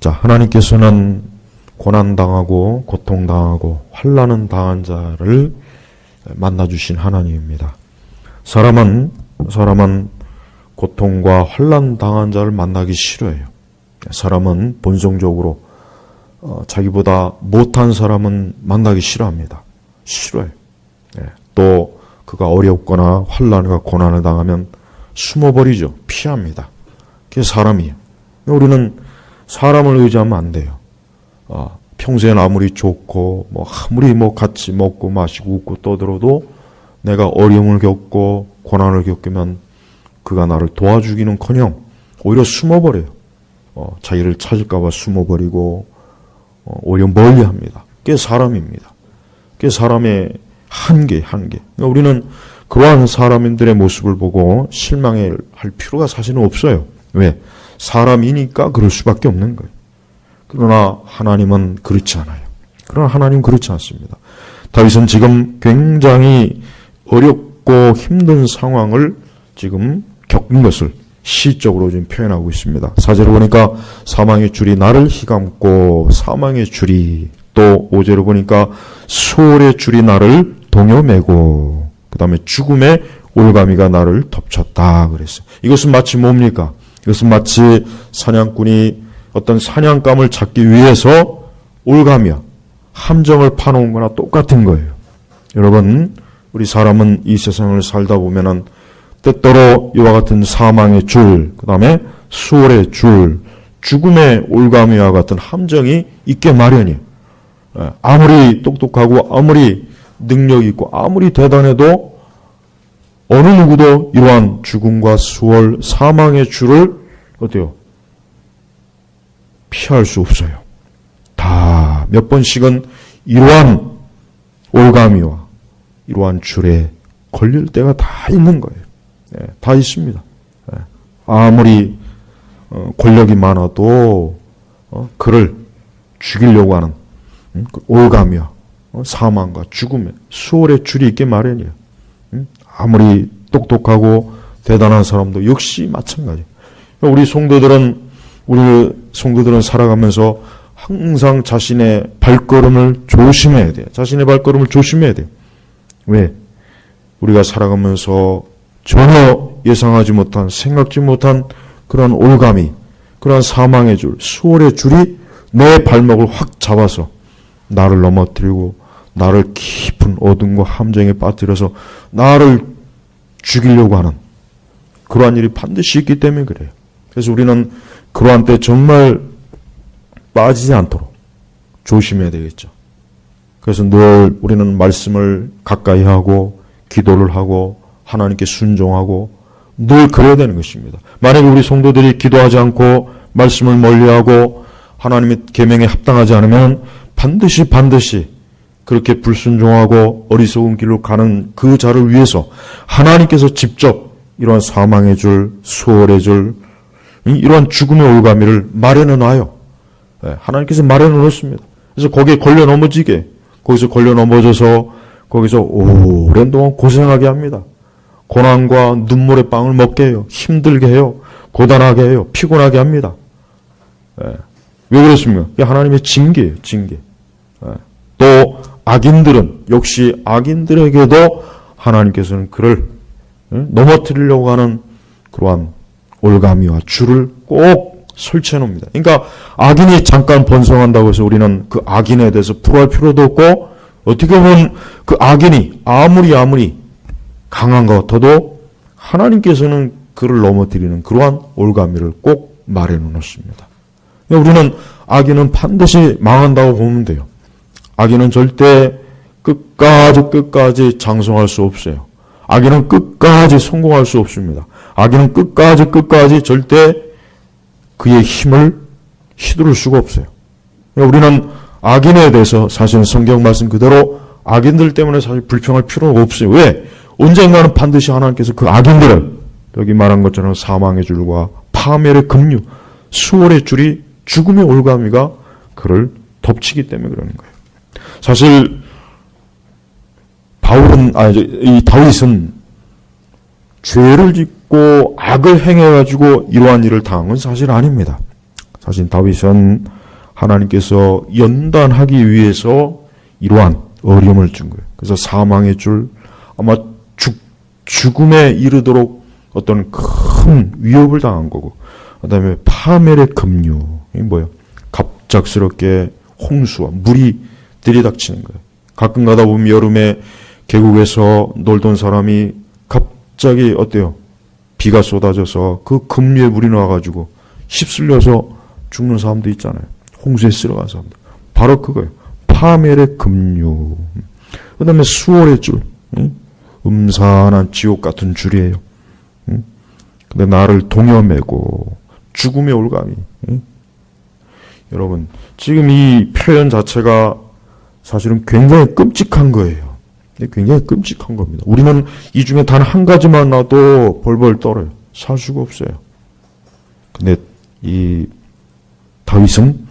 자, 하나님께서는 고난당하고 고통당하고 환난은 당한 자를 만나주신 하나님입니다. 사람은 고통과 환난 당한 자를 만나기 싫어해요. 사람은 본성적으로 자기보다 못한 사람은 만나기 싫어합니다. 싫어해요. 또 그가 어렵거나 환난과 고난을 당하면 숨어버리죠. 피합니다. 그게 사람이에요. 우리는 사람을 의지하면 안 돼요. 평소엔 아무리 좋고 아무리 같이 먹고 마시고 웃고 떠들어도 내가 어려움을 겪고 고난을 겪으면 그가 나를 도와주기는커녕 오히려 숨어버려요. 자기를 찾을까 봐 숨어버리고 오히려 멀리합니다. 그게 사람입니다. 그게 사람의 한계. 그러니까 우리는 그러한 사람들의 모습을 보고 실망할 필요가 사실은 없어요. 왜? 사람이니까 그럴 수밖에 없는 거예요. 그러나 하나님은 그렇지 않아요. 그러나 하나님은 그렇지 않습니다. 다윗은 지금 굉장히 어렵고 힘든 상황을 지금 겪은 것을 시적으로 지금 표현하고 있습니다. 4절을 보니까 사망의 줄이 나를 휘감고 사망의 줄이, 또 5절을 보니까 수월의 줄이 나를 동여매고, 그 다음에 죽음의 올가미가 나를 덮쳤다 그랬어요. 이것은 마치 뭡니까? 이것은 마치 사냥꾼이 어떤 사냥감을 잡기 위해서 올가미와 함정을 파놓은 거나 똑같은 거예요. 여러분, 우리 사람은 이 세상을 살다 보면은 때때로 이와 같은 사망의 줄, 그 다음에 수월의 줄, 죽음의 올가미와 같은 함정이 있게 마련이에요. 아무리 똑똑하고 아무리 능력 있고 아무리 대단해도 어느 누구도 이러한 죽음과 수월, 사망의 줄을 어때요? 피할 수 없어요. 다 몇 번씩은 이러한 올가미와 이러한 줄에 걸릴 때가 다 있는 거예요. 다 있습니다. 아무리 권력이 많아도 그를 죽이려고 하는 올가미와 사망과 죽음의 수월의 줄이 있게 마련이에요. 아무리 똑똑하고 대단한 사람도 역시 마찬가지예요. 우리 성도들은 살아가면서 항상 자신의 발걸음을 조심해야 돼요. 자신의 발걸음을 조심해야 돼요. 왜? 우리가 살아가면서 전혀 예상하지 못한, 생각지 못한 그런 올가미, 그런 사망의 줄, 수월의 줄이 내 발목을 확 잡아서 나를 넘어뜨리고 나를 깊은 어둠과 함정에 빠뜨려서 나를 죽이려고 하는 그러한 일이 반드시 있기 때문에 그래요. 그래서 우리는 그러한 때 정말 빠지지 않도록 조심해야 되겠죠. 그래서 늘 우리는 말씀을 가까이 하고 기도를 하고 하나님께 순종하고 늘 그래야 되는 것입니다. 만약에 우리 성도들이 기도하지 않고 말씀을 멀리하고 하나님의 계명에 합당하지 않으면 반드시 그렇게 불순종하고 어리석은 길로 가는 그 자를 위해서 하나님께서 직접 이러한 사망의 줄, 수월의 줄, 이러한 죽음의 올가미를 마련해 놔요. 하나님께서 마련해 놓습니다. 그래서 거기에 걸려 넘어지게, 거기서 걸려 넘어져서 거기서 오랜 동안 고생하게 합니다. 고난과 눈물의 빵을 먹게 해요. 힘들게 해요. 고단하게 해요. 피곤하게 합니다. 왜 그렇습니까? 이게 하나님의 징계예요. 징계. 또 악인들은, 역시 악인들에게도 하나님께서는 그를 넘어뜨리려고 하는 그러한 올가미와 줄을 꼭 설치해 놓습니다. 그러니까 악인이 잠깐 번성한다고 해서 우리는 그 악인에 대해서 불화할 필요도 없고, 어떻게 보면 그 악인이 아무리 강한 것 같아도 하나님께서는 그를 넘어뜨리는 그러한 올가미를 꼭 마련해 놓습니다. 우리는 악인은 반드시 망한다고 보면 돼요. 악인은 절대 끝까지 장성할 수 없어요. 악인은 끝까지 성공할 수 없습니다. 악인은 끝까지 절대 그의 힘을 휘두를 수가 없어요. 우리는 악인에 대해서 사실 성경 말씀 그대로 악인들 때문에 사실 불평할 필요가 없어요. 왜? 언젠가는 반드시 하나님께서 그 악인들을, 여기 말한 것처럼 사망의 줄과 파멸의 급류, 수월의 줄이, 죽음의 올가미가 그를 덮치기 때문에 그러는 거예요. 사실 이 다윗은 죄를 짓고 악을 행해가지고 이러한 일을 당한 건 사실 아닙니다. 사실 다윗은 하나님께서 연단하기 위해서 이러한 어려움을 준 거예요. 그래서 사망의 줄, 아마 죽음에 이르도록 어떤 큰 위협을 당한 거고, 그 다음에 파멸의 급류, 이게 뭐예요? 갑작스럽게 홍수와 물이 들이닥치는 거예요. 가끔 가다 보면 여름에 계곡에서 놀던 사람이 갑자기 어때요? 비가 쏟아져서 그 급류에 물이 나와가지고 휩쓸려서 죽는 사람도 있잖아요. 홍수에 쓸어간 사람들. 바로 그거예요. 파멸의 급류. 그 다음에 수월의 줄. 음산한 지옥 같은 줄이에요. 근데 나를 동여매고 죽음의 올가미. 여러분, 지금 이 표현 자체가 사실은 굉장히 끔찍한 거예요. 굉장히 끔찍한 겁니다. 우리는 이 중에 단 한 가지만 놔도 벌벌 떨어요. 살 수가 없어요. 근데 이 다윗은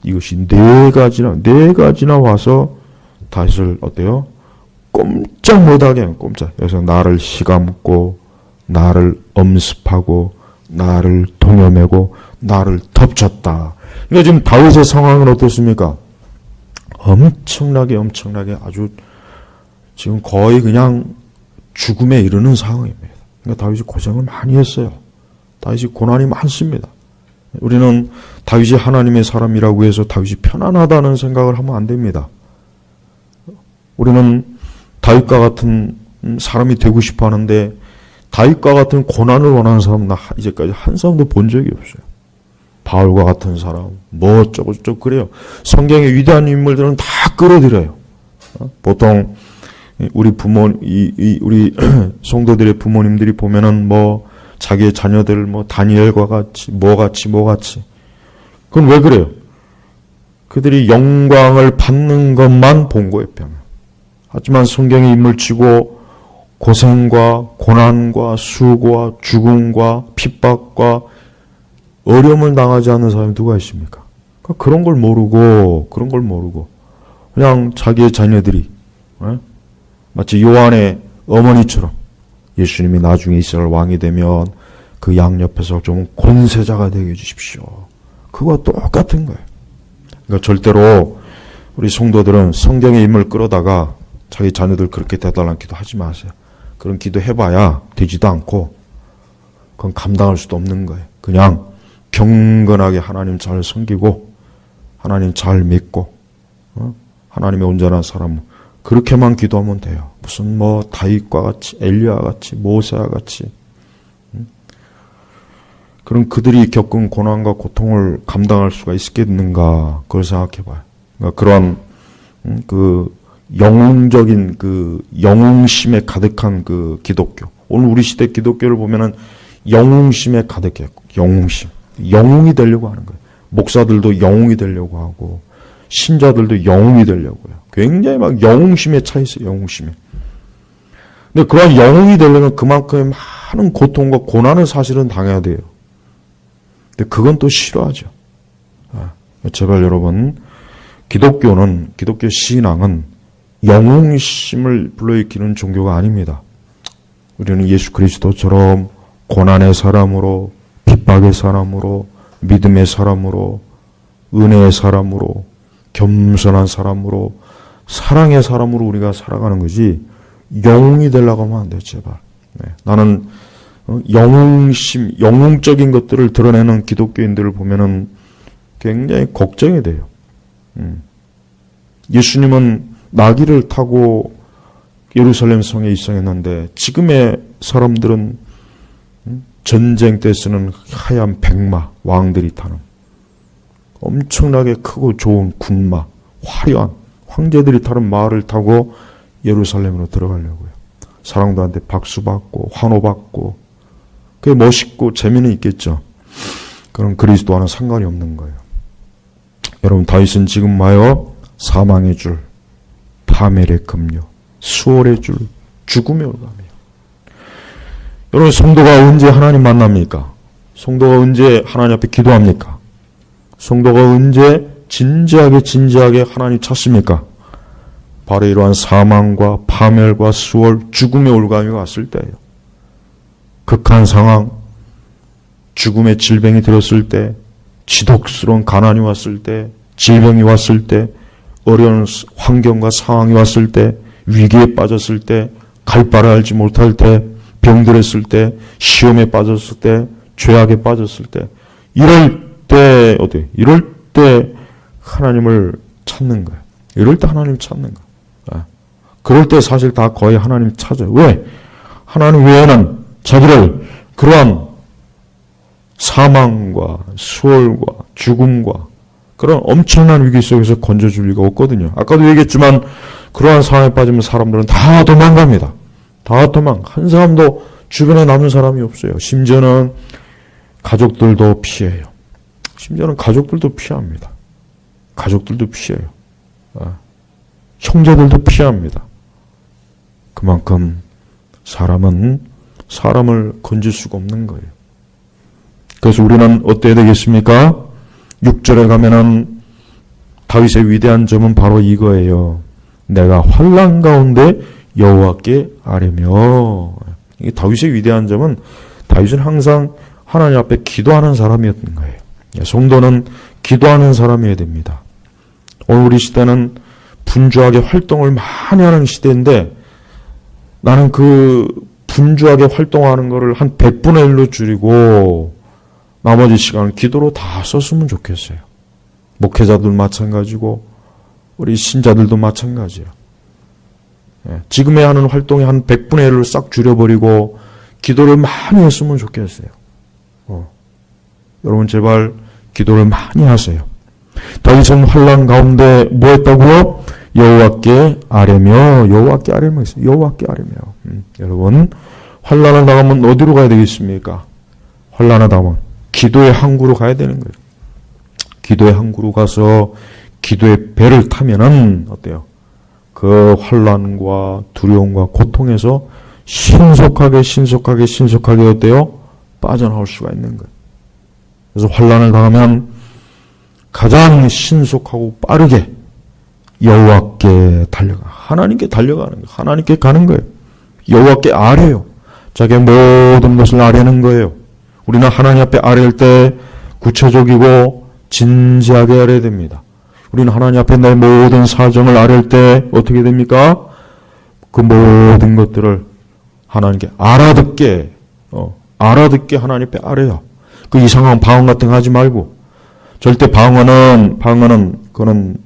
이것이 네 가지나 와서 다윗을 어때요? 꼼짝 못하게 해요. 꼼짝. 그래서 나를 시가묻고 나를 엄습하고 나를 동여매고 나를 덮쳤다. 그러니까 지금 다윗의 상황은 어떻습니까? 엄청나게 아주 지금 거의 그냥 죽음에 이르는 상황입니다. 그러니까 다윗이 고생을 많이 했어요. 다윗이 고난이 많습니다. 우리는 다윗이 하나님의 사람이라고 해서 다윗이 편안하다는 생각을 하면 안 됩니다. 우리는 다윗과 같은 사람이 되고 싶어 하는데 다윗과 같은 고난을 원하는 사람 나 이제까지 한 사람도 본 적이 없어요. 바울과 같은 사람 뭐 어쩌고 그래요. 성경의 위대한 인물들은 다 끌어들여요. 보통 우리 우리 성도들의 부모님들이 보면은 뭐 자기의 자녀들 뭐 다니엘과 같이 뭐 같이 그건 왜 그래요? 그들이 영광을 받는 것만 본 거예요. 하지만 성경의 인물 치고 고생과 고난과 수고와 죽음과 핍박과 어려움을 당하지 않는 사람이 누가 있습니까? 그런 걸 모르고 그냥 자기의 자녀들이 마치 요한의 어머니처럼 예수님이 나중에 이스라엘 왕이 되면 그 양 옆에서 좀 권세자가 되게 해주십시오. 그거와 똑같은 거예요. 그러니까 절대로 우리 성도들은 성경의 인물 끌어다가 자기 자녀들 그렇게 대달란 기도 하지 마세요. 그런 기도 해봐야 되지도 않고 그건 감당할 수도 없는 거예요. 그냥 경건하게 하나님 잘 섬기고 하나님 잘 믿고 하나님의 온전한 사람 그렇게만 기도하면 돼요. 무슨 뭐 다윗과 같이 엘리야와 같이 모세와 같이 그런 그들이 겪은 고난과 고통을 감당할 수가 있겠는가 그걸 생각해봐요. 그러니까 그런 그 영웅적인 그 영웅심에 가득한 그 기독교. 오늘 우리 시대 기독교를 보면은 영웅심에 가득해요. 영웅심. 영웅이 되려고 하는 거예요. 목사들도 영웅이 되려고 하고 신자들도 영웅이 되려고요. 굉장히 막 영웅심에 차 있어요. 영웅심에. 근데 그런 영웅이 되려면 그만큼 많은 고통과 고난을 사실은 당해야 돼요. 근데 그건 또 싫어하죠. 제발 여러분, 기독교 신앙은 영웅심을 불러일으키는 종교가 아닙니다. 우리는 예수 그리스도처럼 고난의 사람으로, 핍박의 사람으로, 믿음의 사람으로, 은혜의 사람으로, 겸손한 사람으로, 사랑의 사람으로 우리가 살아가는 거지 영웅이 되려고 하면 안 돼요. 제발. 나는 영웅심, 영웅적인 것들을 드러내는 기독교인들을 보면은 굉장히 걱정이 돼요. 예수님은 나귀를 타고 예루살렘 성에 입성했는데 지금의 사람들은 전쟁 때 쓰는 하얀 백마, 왕들이 타는 엄청나게 크고 좋은 군마, 화려한 황제들이 타는 말을 타고 예루살렘으로 들어가려고요. 사람들한테 박수받고 환호받고 그게 멋있고 재미는 있겠죠. 그럼 그리스도와는 상관이 없는 거예요. 여러분 다윗은 지금 와요. 사망의 줄, 파멸의 급류, 수월의 줄, 죽음의 올감이에요. 여러분 성도가 언제 하나님 만납니까? 성도가 언제 하나님 앞에 기도합니까? 성도가 언제 진지하게 하나님 찾습니까? 바로 이러한 사망과 파멸과 수월, 죽음의 올감이 왔을 때예요. 극한 상황, 죽음의 질병이 들었을 때, 지독스러운 가난이 왔을 때, 질병이 왔을 때, 어려운 환경과 상황이 왔을 때, 위기에 빠졌을 때, 갈 바를 알지 못할 때, 병들었을 때, 시험에 빠졌을 때, 죄악에 빠졌을 때, 이럴 때 어때? 이럴 때 하나님을 찾는 거예요. 이럴 때 하나님 찾는 거예요. 그럴 때 사실 다 거의 하나님 찾아요. 왜? 하나님 외에는 자기를 그러한 사망과 수월과 죽음과 그런 엄청난 위기 속에서 건져줄 리가 없거든요. 아까도 얘기했지만 그러한 상황에 빠지면 사람들은 다 도망갑니다. 다 도망. 한 사람도 주변에 남은 사람이 없어요. 심지어는 가족들도 피해요. 심지어는 가족들도 피합니다. 가족들도 피해요. 형제들도 피합니다. 그만큼 사람은 사람을 건질 수가 없는 거예요. 그래서 우리는 어때야 되겠습니까? 6절에 가면은 다윗의 위대한 점은 바로 이거예요. 내가 환난 가운데 여호와께 아뢰며. 이게 다윗의 위대한 점은 다윗은 항상 하나님 앞에 기도하는 사람이었던 거예요. 성도는 기도하는 사람이어야 됩니다. 오늘 우리 시대는 분주하게 활동을 많이 하는 시대인데 나는 그 분주하게 활동하는 거를 한 100분의 1로 줄이고 나머지 시간을 기도로 다 썼으면 좋겠어요. 목회자들 마찬가지고 우리 신자들도 마찬가지예요. 지금에 하는 활동의 한 100분의 1로 싹 줄여버리고 기도를 많이 했으면 좋겠어요. 여러분 제발 기도를 많이 하세요. 다윗은 환난 가운데 뭐 했다고요? 여호와께 아뢰며. 여호와께 아뢰며 있어요. 여호와께 아뢰며. 여러분 환난을 당하면 어디로 가야 되겠습니까? 환난을 당하면 기도의 항구로 가야 되는 거예요. 기도의 항구로 가서 기도의 배를 타면은 어때요? 그 환난과 두려움과 고통에서 신속하게 어때요? 빠져나올 수가 있는 거예요. 그래서 환난을 당하면 가장 신속하고 빠르게 여호와께 달려가. 하나님께 달려가는 거예요. 하나님께 가는 거예요. 여호와께 아뢰요. 자기의 모든 것을 아뢰는 거예요. 우리는 하나님 앞에 아뢰일 때 구체적이고 진지하게 아뢰야 됩니다. 우리는 하나님 앞에 내 모든 사정을 아뢰일 때 어떻게 됩니까? 그 모든 것들을 하나님께 알아듣게 하나님 앞에 아뢰요. 그 이상한 방언 같은 거 하지 말고. 절대 방언은 그거는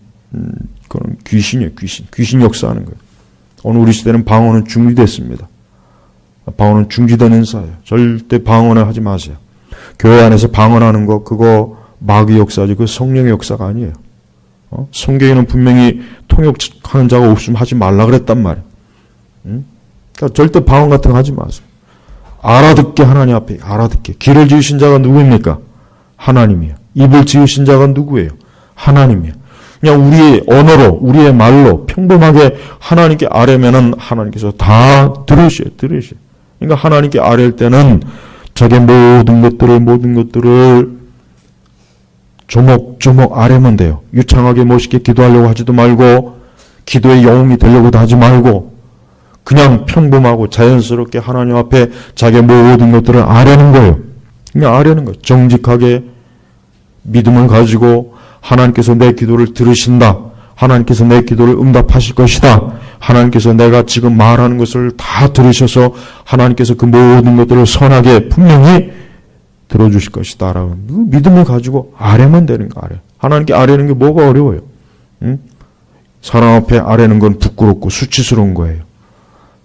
귀신이에요. 귀신 역사하는 거예요. 오늘 우리 시대는 방언은 중지됐습니다. 방언은 중지된 은사예요. 절대 방언을 하지 마세요. 교회 안에서 방언하는 거 그거 마귀 역사지 그 성령의 역사가 아니에요. 성경에는 분명히 통역하는 자가 없으면 하지 말라 그랬단 말이에요. 그러니까 절대 방언 같은 거 하지 마세요. 알아듣게 하나님 앞에 알아듣게. 귀를 지으신 자가 누구입니까? 하나님이에요. 입을 지으신 자가 누구예요? 하나님이에요. 그냥 우리의 언어로 우리의 말로 평범하게 하나님께 아뢰면은 하나님께서 다 들으셔요. 그러니까 하나님께 아뢰일 때는 자기의 모든 것들을 조목조목 아뢰면 돼요. 유창하게 멋있게 기도하려고 하지도 말고 기도의 영웅이 되려고도 하지 말고 그냥 평범하고 자연스럽게 하나님 앞에 자기의 모든 것들을 아뢰는 거예요. 그냥 아뢰는 거예요. 정직하게 믿음을 가지고 하나님께서 내 기도를 들으신다. 하나님께서 내 기도를 응답하실 것이다. 하나님께서 내가 지금 말하는 것을 다 들으셔서 하나님께서 그 모든 것들을 선하게 분명히 들어주실 것이다. 라고 믿음을 가지고 아뢰면 되는 거 아뢰. 하나님께 아뢰는 게 뭐가 어려워요? 사람 앞에 아뢰는 건 부끄럽고 수치스러운 거예요.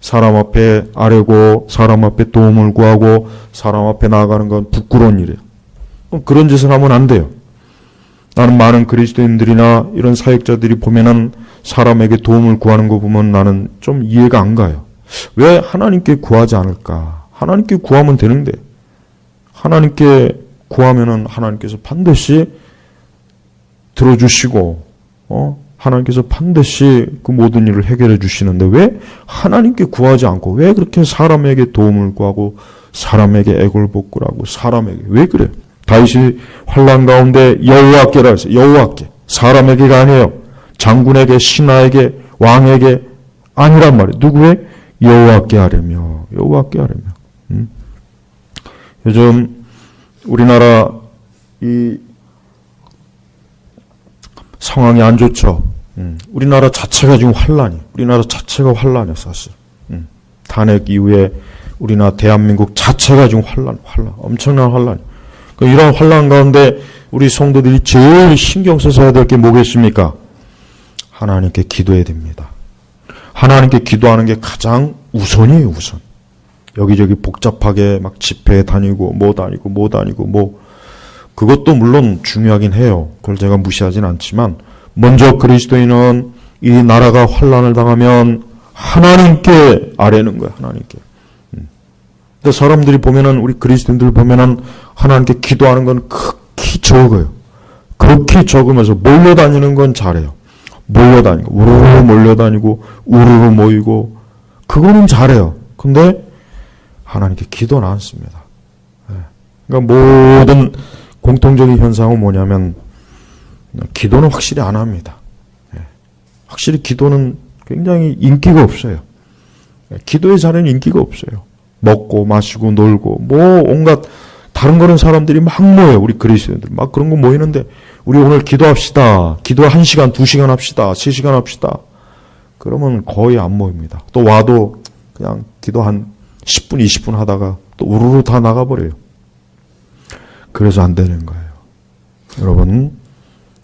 사람 앞에 아뢰고 사람 앞에 도움을 구하고 사람 앞에 나아가는 건 부끄러운 일이에요. 그런 짓을 하면 안 돼요. 나는 많은 그리스도인들이나 이런 사역자들이 보면은 사람에게 도움을 구하는 거 보면 나는 좀 이해가 안 가요. 왜 하나님께 구하지 않을까? 하나님께 구하면 되는데 하나님께 구하면은 하나님께서 반드시 들어주시고 하나님께서 반드시 그 모든 일을 해결해 주시는데 왜 하나님께 구하지 않고 왜 그렇게 사람에게 도움을 구하고 사람에게 애걸복구라고 사람에게 왜 그래? 다윗이 환난 가운데 여호와께라 했어요. 여호와께. 사람에게가 아니에요. 장군에게, 신하에게, 왕에게 아니란 말이에요. 누구의? 여호와께 아뢰며. 여호와께 아뢰며. 요즘 우리나라 이 상황이 안 좋죠. 우리나라 자체가 지금 환란이에요. 우리나라 자체가 환란이에요, 사실. 탄핵 이후에 우리나라 대한민국 자체가 지금 환란, 엄청난 환란이에요. 이런 환란 가운데 우리 성도들이 제일 신경 써서 해야 될 게 뭐겠습니까? 하나님께 기도해야 됩니다. 하나님께 기도하는 게 가장 우선이에요, 우선. 여기저기 복잡하게 막 집회에 다니고, 그것도 물론 중요하긴 해요. 그걸 제가 무시하진 않지만, 먼저 그리스도인은 이 나라가 환란을 당하면 하나님께 아뢰는 거예요, 하나님께. 근데 사람들이 보면은, 우리 그리스도인들 보면은 하나님께 기도하는 건 극히 적어요. 극히 적으면서 몰려다니는 건 잘해요. 몰려다니고, 우르르 몰려다니고, 우르르 모이고, 그거는 잘해요. 근데 하나님께 기도는 않습니다. 그러니까 모든 공통적인 현상은 뭐냐면, 기도는 확실히 안 합니다. 확실히 기도는 굉장히 인기가 없어요. 기도의 자리는 인기가 없어요. 먹고 마시고 놀고 온갖 다른 거는 사람들이 막 모여요. 우리 그리스도인들 막 그런 거 모이는데, 우리 오늘 기도합시다. 기도 1시간, 2시간 합시다. 3시간 합시다. 그러면 거의 안 모입니다. 또 와도 그냥 기도 한 10분, 20분 하다가 또 우르르 다 나가버려요. 그래서 안 되는 거예요. 여러분,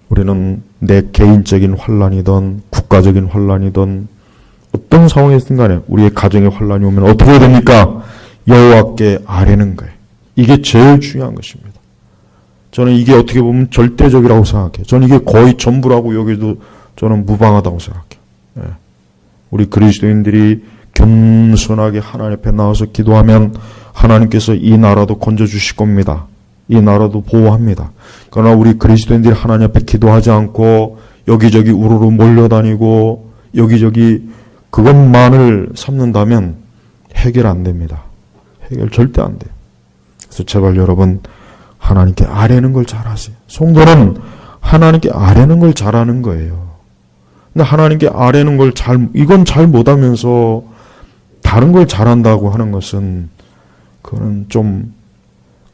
우리는 내 개인적인 환란이든 국가적인 환란이든 어떤 상황이든 간에 우리의 가정의 환란이 오면 어떻게 해야 됩니까? 여호와께 아뢰는 거예요. 이게 제일 중요한 것입니다. 저는 이게 어떻게 보면 절대적이라고 생각해요. 저는 이게 거의 전부라고 여기도 저는 무방하다고 생각해요. 우리 그리스도인들이 겸손하게 하나님 앞에 나와서 기도하면 하나님께서 이 나라도 건져주실 겁니다. 이 나라도 보호합니다. 그러나 우리 그리스도인들이 하나님 앞에 기도하지 않고 여기저기 우르르 몰려다니고 여기저기 그것만을 삼는다면 해결 안 됩니다. 해결 절대 안 돼요. 그래서 제발 여러분, 하나님께 아뢰는 걸 잘하세요. 성도는 하나님께 아뢰는 걸 잘하는 거예요. 근데 하나님께 아뢰는 걸 이건 잘 못하면서 다른 걸 잘한다고 하는 것은, 그거는 좀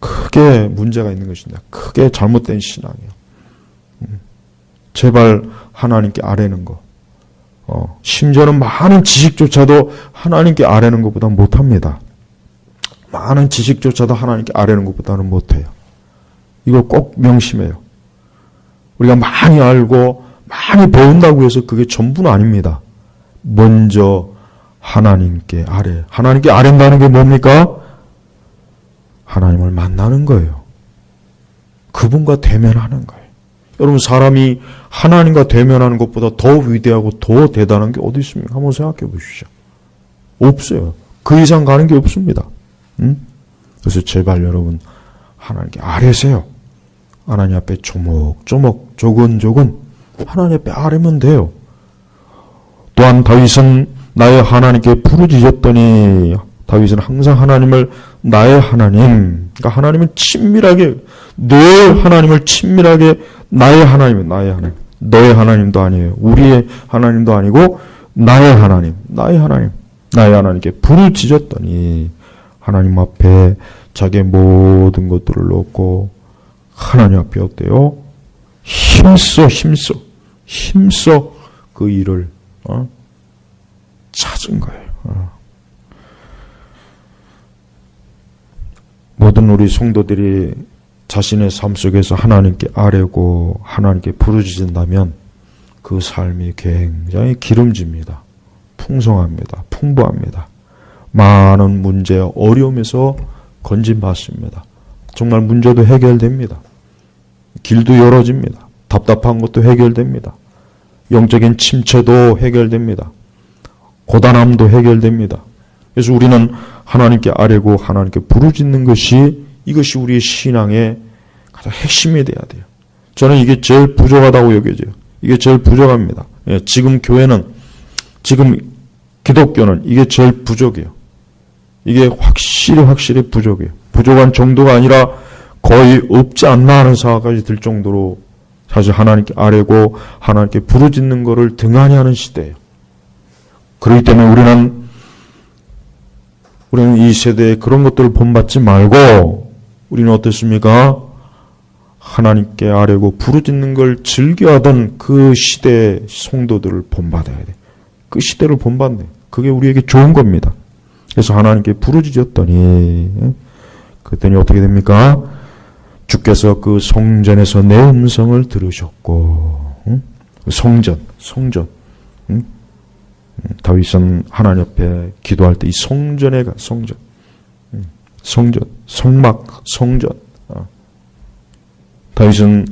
크게 문제가 있는 것입니다. 크게 잘못된 신앙이에요. 제발 하나님께 아뢰는 거. 심지어는 많은 지식조차도 하나님께 아뢰는 것보다 못합니다. 많은 지식조차도 하나님께 아뢰는 것보다는 못해요. 이거 꼭 명심해요. 우리가 많이 알고 많이 배운다고 해서 그게 전부는 아닙니다. 먼저 하나님께 아뢰. 하나님께 아뢰는다는 게 뭡니까? 하나님을 만나는 거예요. 그분과 대면하는 거예요. 여러분, 사람이 하나님과 대면하는 것보다 더 위대하고 더 대단한 게 어디 있습니까? 한번 생각해 보십시오. 없어요. 그 이상 가는 게 없습니다. 그래서 제발 여러분, 하나님께 아뢰세요. 하나님 앞에 조목조목 조근조근 하나님 앞에 아뢰면 돼요. 또한 다윗은 나의 하나님께 부르짖었더니, 다윗은 항상 하나님을 나의 하나님, 그러니까 하나님을 친밀하게, 늘 하나님을 친밀하게, 나의 하나님, 너의 하나님도 아니에요. 우리의 하나님도 아니고 나의 하나님께 부르짖었더니 하나님 앞에 자기의 모든 것들을 놓고 하나님 앞에 어때요? 힘써 그 일을 찾은 거예요. 모든 우리 성도들이 자신의 삶 속에서 하나님께 아뢰고 하나님께 부르짖는다면 그 삶이 굉장히 기름집니다. 풍성합니다. 풍부합니다. 많은 문제, 어려움에서 건진받습니다. 정말 문제도 해결됩니다. 길도 열어집니다. 답답한 것도 해결됩니다. 영적인 침체도 해결됩니다. 고단함도 해결됩니다. 그래서 우리는 하나님께 아뢰고 하나님께 부르짖는 것이, 이것이 우리의 신앙의 가장 핵심이 돼야 돼요. 저는 이게 제일 부족하다고 여겨져요. 이게 제일 부족합니다. 지금 교회는, 지금 기독교는 이게 제일 부족해요. 이게 확실히 부족해요. 부족한 정도가 아니라 거의 없지 않나 하는 생각까지 들 정도로 사실 하나님께 아뢰고 하나님께 부르짖는 것을 등한히 하는 시대예요. 그렇기 때문에 우리는 이 세대에 그런 것들을 본받지 말고 우리는 어떻습니까? 하나님께 아뢰고 부르짖는 걸 즐겨하던 그 시대의 성도들을 본받아야 돼. 그 시대를 본받네. 그게 우리에게 좋은 겁니다. 그래서 하나님께 부르짖었더니 그랬더니 어떻게 됩니까? 주께서 그 성전에서 내 음성을 들으셨고, 성전. 다윗은 하나님 앞에 기도할 때 이 성전에 가, 성전. 다윗은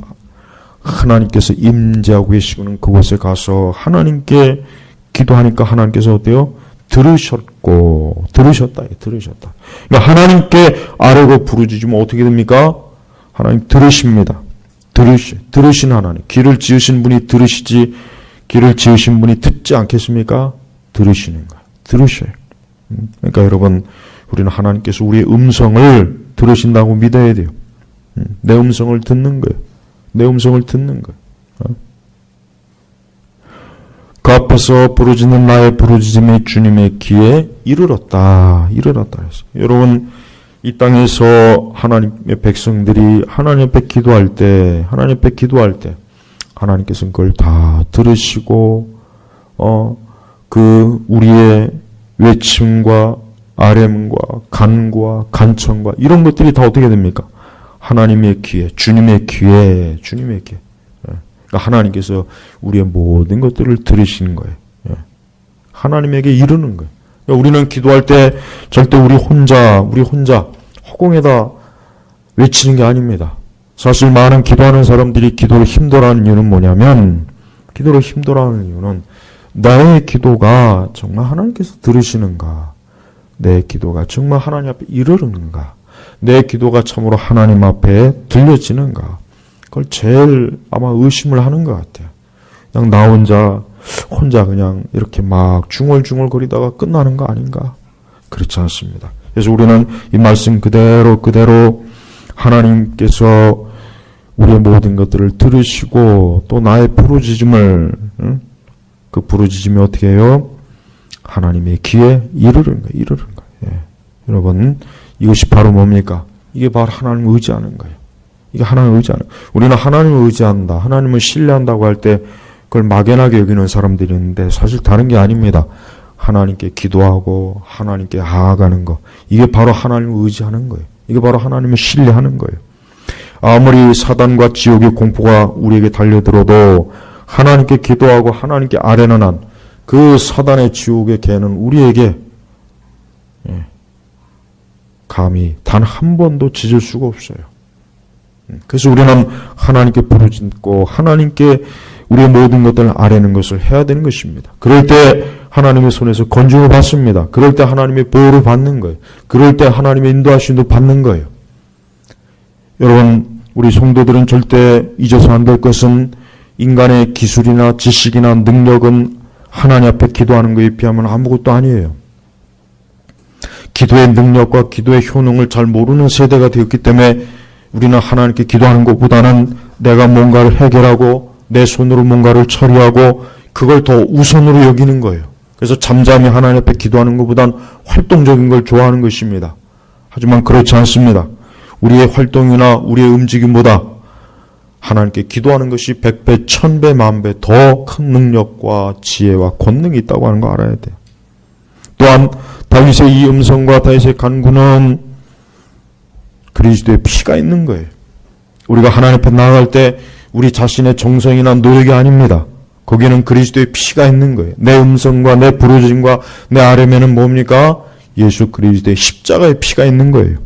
하나님께서 임재하고 계시고는 그곳에 가서 하나님께 기도하니까 하나님께서 어때요? 들으셨다. 그러니까 하나님께 아뢰고 부르짖으면 어떻게 됩니까? 하나님 들으십니다. 들으신 하나님. 귀를 지으신 분이 들으시지, 귀를 지으신 분이 듣지 않겠습니까? 들으시는 거예요. 들으셔요. 그러니까 여러분, 우리는 하나님께서 우리의 음성을 들으신다고 믿어야 돼요. 내 음성을 듣는 거예요. 내 음성을 듣는 거예요. 그 앞에서 부르짖는 나의 부르짖음이 주님의 귀에 이르렀다. 그랬어요. 여러분, 이 땅에서 하나님의 백성들이 하나님 앞에 기도할 때 하나님께서는 그걸 다 들으시고 그 우리의 외침과 아뢰음과 간구와 간청과 이런 것들이 다 어떻게 됩니까? 하나님의 귀에, 주님의 귀에. 그러니까 하나님께서 우리의 모든 것들을 들으시는 거예요. 하나님에게 이르는 거예요. 그러니까 우리는 기도할 때 절대 우리 혼자 허공에다 외치는 게 아닙니다. 사실 많은 기도하는 사람들이 기도를 힘들어하는 이유는 뭐냐면, 기도를 힘들어하는 이유는 나의 기도가 정말 하나님께서 들으시는가, 내 기도가 정말 하나님 앞에 이르는가, 내 기도가 참으로 하나님 앞에 들려지는가, 그걸 제일 아마 의심을 하는 것 같아요. 그냥 나 혼자 그냥 이렇게 막 중얼중얼 거리다가 끝나는 거 아닌가? 그렇지 않습니다. 그래서 우리는 이 말씀 그대로 하나님께서 우리의 모든 것들을 들으시고 또 나의 부르짖음을, 그 부르짖음이 어떻게 해요? 하나님의 귀에 이르는 거예요. 여러분, 이것이 바로 뭡니까? 이게 바로 하나님을 의지하는 거예요. 이게 하나님을 의지하는 거예요. 우리는 하나님을 의지한다, 하나님을 신뢰한다고 할 때 그걸 막연하게 여기는 사람들이 있는데 사실 다른 게 아닙니다. 하나님께 기도하고 하나님께 나아가는 거, 이게 바로 하나님을 의지하는 거예요. 이게 바로 하나님을 신뢰하는 거예요. 아무리 사단과 지옥의 공포가 우리에게 달려들어도 하나님께 기도하고 하나님께 아뢰는 한 그 사단의 지옥의 개는 우리에게 감히 단 한 번도 짖을 수가 없어요. 그래서 우리는 하나님께 부르짖고 하나님께 우리의 모든 것들을 아뢰는 것을 해야 되는 것입니다. 그럴 때 하나님의 손에서 건중을 받습니다. 그럴 때 하나님의 보호를 받는 거예요. 그럴 때 하나님의 인도하심도 받는 거예요. 여러분, 우리 성도들은 절대 잊어서 안 될 것은 인간의 기술이나 지식이나 능력은 하나님 앞에 기도하는 것에 비하면 아무것도 아니에요. 기도의 능력과 기도의 효능을 잘 모르는 세대가 되었기 때문에 우리는 하나님께 기도하는 것보다는 내가 뭔가를 해결하고 내 손으로 뭔가를 처리하고 그걸 더 우선으로 여기는 거예요. 그래서 잠잠히 하나님 앞에 기도하는 것보단 활동적인 걸 좋아하는 것입니다. 하지만 그렇지 않습니다. 우리의 활동이나 우리의 움직임보다 하나님께 기도하는 것이 100배, 1000배, 10,000배 더 큰 능력과 지혜와 권능이 있다고 하는 거 알아야 돼요. 또한 다윗의 이 음성과 다윗의 간구는 그리스도의 피가 있는 거예요. 우리가 하나님 앞에 나아갈 때 우리 자신의 정성이나 노력이 아닙니다. 거기에는 그리스도의 피가 있는 거예요. 내 음성과 내 부르짖음과 내 아뢰면은 뭡니까? 예수 그리스도의 십자가의 피가 있는 거예요.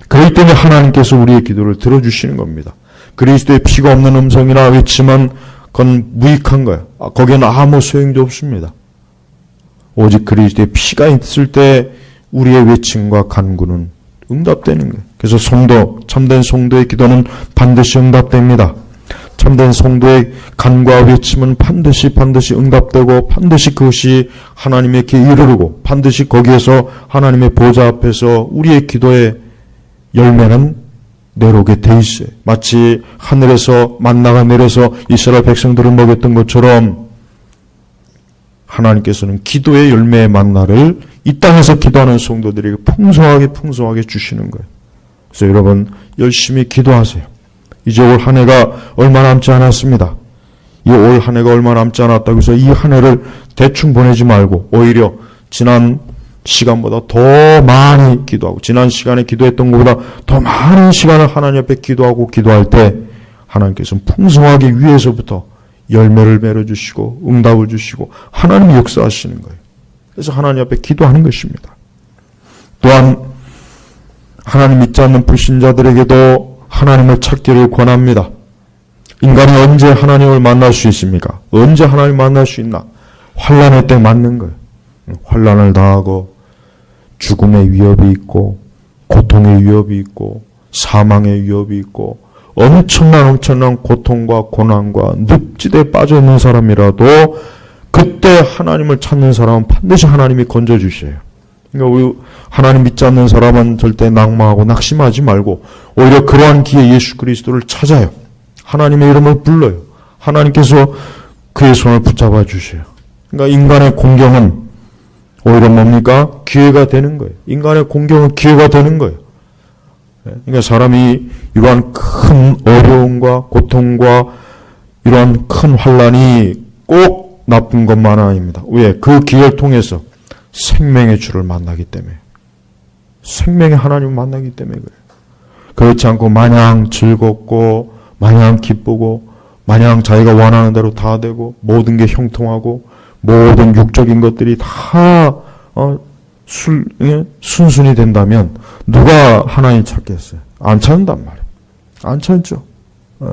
그렇기 때문에 하나님께서 우리의 기도를 들어주시는 겁니다. 그리스도의 피가 없는 음성이나 외침은 그건 무익한 거예요. 거기에는 아무 소용도 없습니다. 오직 그리스도의 피가 있을 때 우리의 외침과 간구는 응답되는 거예요. 그래서 참된 성도의 기도는 반드시 응답됩니다. 참된 성도의 간구와 외침은 반드시 응답되고 반드시 그것이 하나님의 귀에 이르르고 반드시 거기에서 하나님의 보좌 앞에서 우리의 기도의 열매는 내려오게 돼 있어요. 마치 하늘에서 만나가 내려서 이스라엘 백성들을 먹였던 것처럼 하나님께서는 기도의 열매의 만나를 이 땅에서 기도하는 성도들에게 풍성하게 주시는 거예요. 그래서 여러분 열심히 기도하세요. 이제 올 한 해가 얼마 남지 않았습니다. 이 올 한 해가 얼마 남지 않았다고 해서 이 한 해를 대충 보내지 말고 오히려 지난 시간보다 더 많이 기도하고 지난 시간에 기도했던 것보다 더 많은 시간을 하나님 앞에 기도하고 기도할 때 하나님께서는 풍성하게 위에서부터 열매를 맺어주시고 응답을 주시고 하나님이 역사하시는 거예요. 그래서 하나님 앞에 기도하는 것입니다. 또한 하나님 믿지 않는 불신자들에게도 하나님을 찾기를 권합니다. 인간이 언제 하나님을 만날 수 있습니까? 언제 하나님을 만날 수 있나? 환난의 때 맞는 거예요. 환난을 당하고 죽음의 위협이 있고 고통의 위협이 있고 사망의 위협이 있고 엄청난 고통과 고난과 늪지대에 빠져 있는 사람이라도 그때 하나님을 찾는 사람은 반드시 하나님이 건져주셔요. 그러니까 우리 하나님 믿지 않는 사람은 절대 낙망하고 낙심하지 말고 오히려 그러한 기회에 예수 그리스도를 찾아요. 하나님의 이름을 불러요. 하나님께서 그의 손을 붙잡아 주셔요. 그러니까 인간의 공경은 오히려 뭡니까? 기회가 되는 거예요. 인간의 공경은 기회가 되는 거예요. 그러니까 사람이 이러한 큰 어려움과 고통과 이러한 큰 환난이 꼭 나쁜 것만 아닙니다. 왜? 그 기회를 통해서 생명의 주를 만나기 때문에. 생명의 하나님을 만나기 때문에 그래요. 그렇지 않고 마냥 즐겁고 마냥 기쁘고 마냥 자기가 원하는 대로 다 되고 모든 게 형통하고 모든 육적인 것들이 다 순순히 된다면 누가 하나님 찾겠어요? 안 찾는단 말이에요. 안 찾죠.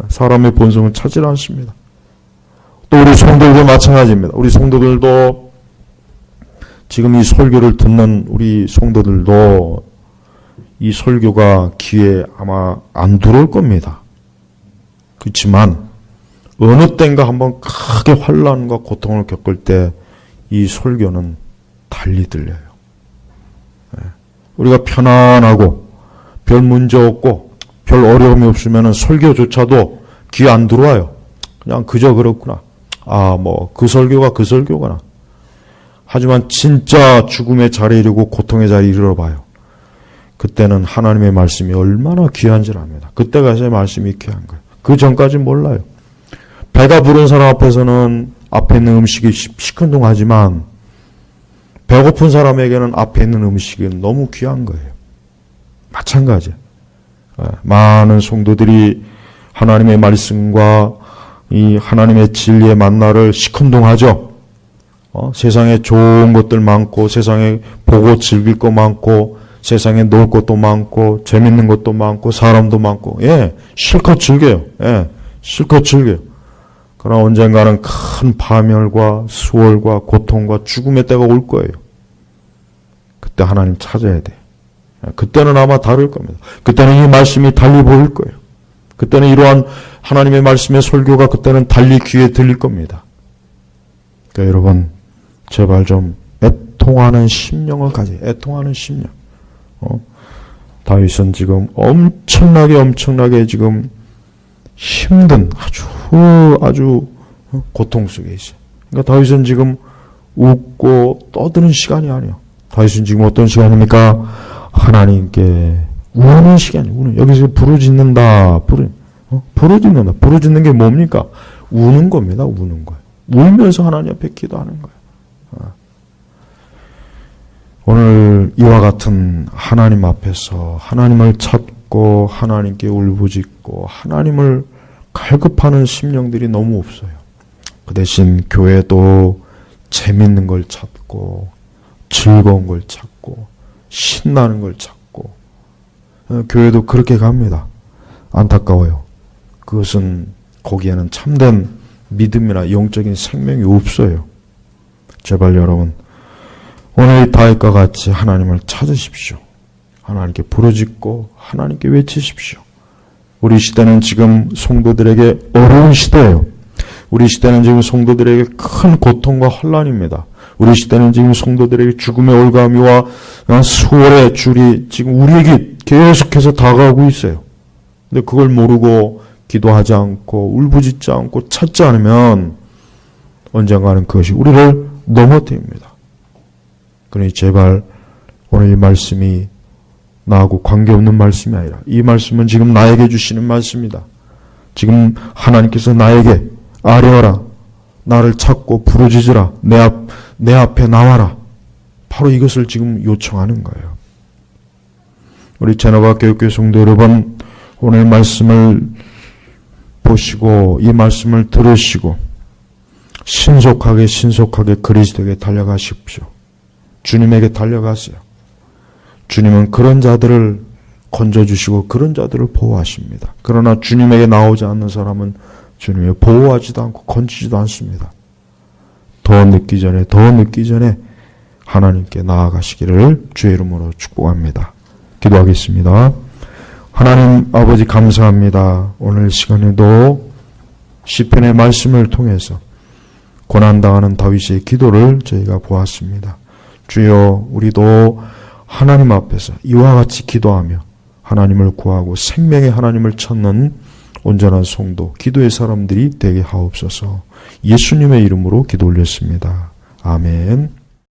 사람의 본성은 찾지 않습니다. 또 우리 성도들도 마찬가지입니다. 우리 성도들도 지금 이 설교를 듣는 우리 성도들도 이 설교가 귀에 아마 안 들어올 겁니다. 그렇지만 어느 때인가 한번 크게 환난과 고통을 겪을 때 이 설교는 달리 들려요. 우리가 편안하고 별 문제 없고 별 어려움이 없으면 설교조차도 귀에 안 들어와요. 그냥 그저 그렇구나. 그 설교가 그 설교구나. 하지만 진짜 죽음의 자리에 이르고 고통의 자리에 이르러봐요. 그때는 하나님의 말씀이 얼마나 귀한지를 압니다. 그때 가서의 말씀이 귀한 거예요. 그 전까지는 몰라요. 배가 부른 사람 앞에서는 앞에 있는 음식이 시큰둥하지만 배고픈 사람에게는 앞에 있는 음식은 너무 귀한 거예요. 마찬가지예요. 많은 성도들이 하나님의 말씀과 이 하나님의 진리의 만나를 시큰둥하죠. 세상에 좋은 것들 많고 세상에 보고 즐길 거 많고 세상에 놀 것도 많고 재밌는 것도 많고 사람도 많고 실컷 즐겨요. 실컷 즐겨요. 그러나 언젠가는 큰 파멸과 수월과 고통과 죽음의 때가 올 거예요. 그때 하나님 찾아야 돼요. 그때는 아마 다를 겁니다. 그때는 이 말씀이 달리 보일 거예요. 그때는 이러한 하나님의 말씀의 설교가 그때는 달리 귀에 들릴 겁니다. 그러니까 여러분 제발 좀 애통하는 심령을 가져요. 애통하는 심령. 다윗은 지금 엄청나게 지금 힘든 아주 고통 속에 있어요. 그러니까 다윗은 지금 웃고 떠드는 시간이 아니에요. 다윗은 지금 어떤 시간입니까? 하나님께 우는 시간이에요. 여기서 부르짖는다. 부르짖는다. 부르짖는 게 뭡니까? 우는 겁니다. 우는 거예요. 울면서 하나님 앞에 기도하는 거예요. 오늘 이와 같은 하나님 앞에서 하나님을 찾고 하나님께 울부짖고 하나님을 갈급하는 심령들이 너무 없어요. 그 대신 교회도 재밌는 걸 찾고 즐거운 걸 찾고 신나는 걸 찾고 교회도 그렇게 갑니다. 안타까워요. 그것은 거기에는 참된 믿음이나 영적인 생명이 없어요. 제발 여러분 오늘 다윗과 같이 하나님을 찾으십시오. 하나님께 부르짖고 하나님께 외치십시오. 우리 시대는 지금 성도들에게 어려운 시대예요. 우리 시대는 지금 성도들에게 큰 고통과 환난입니다. 우리 시대는 지금 성도들에게 죽음의 올가미와 수월의 줄이 지금 우리에게 계속해서 다가오고 있어요. 근데 그걸 모르고 기도하지 않고 울부짖지 않고 찾지 않으면 언젠가는 그것이 우리를 넘어뜨립니다. 그러니 제발 오늘 이 말씀이 나하고 관계없는 말씀이 아니라 이 말씀은 지금 나에게 주시는 말씀이다. 지금 하나님께서 나에게 아뢰어라, 나를 찾고 부르짖으라, 내 앞에 나와라. 바로 이것을 지금 요청하는 거예요. 우리 제노바 교육교회 성도 여러분, 오늘 말씀을 보시고 이 말씀을 들으시고 신속하게 그리스도에게 달려가십시오. 주님에게 달려가세요. 주님은 그런 자들을 건져주시고 그런 자들을 보호하십니다. 그러나 주님에게 나오지 않는 사람은 주님이 보호하지도 않고 건지지도 않습니다. 더 늦기 전에 하나님께 나아가시기를 주의 이름으로 축복합니다. 기도하겠습니다. 하나님 아버지 감사합니다. 오늘 시간에도 시편의 말씀을 통해서 고난당하는 다윗의 기도를 저희가 보았습니다. 주여, 우리도 하나님 앞에서 이와 같이 기도하며 하나님을 구하고 생명의 하나님을 찾는 온전한 성도, 기도의 사람들이 되게 하옵소서. 예수님의 이름으로 기도 올렸습니다. 아멘.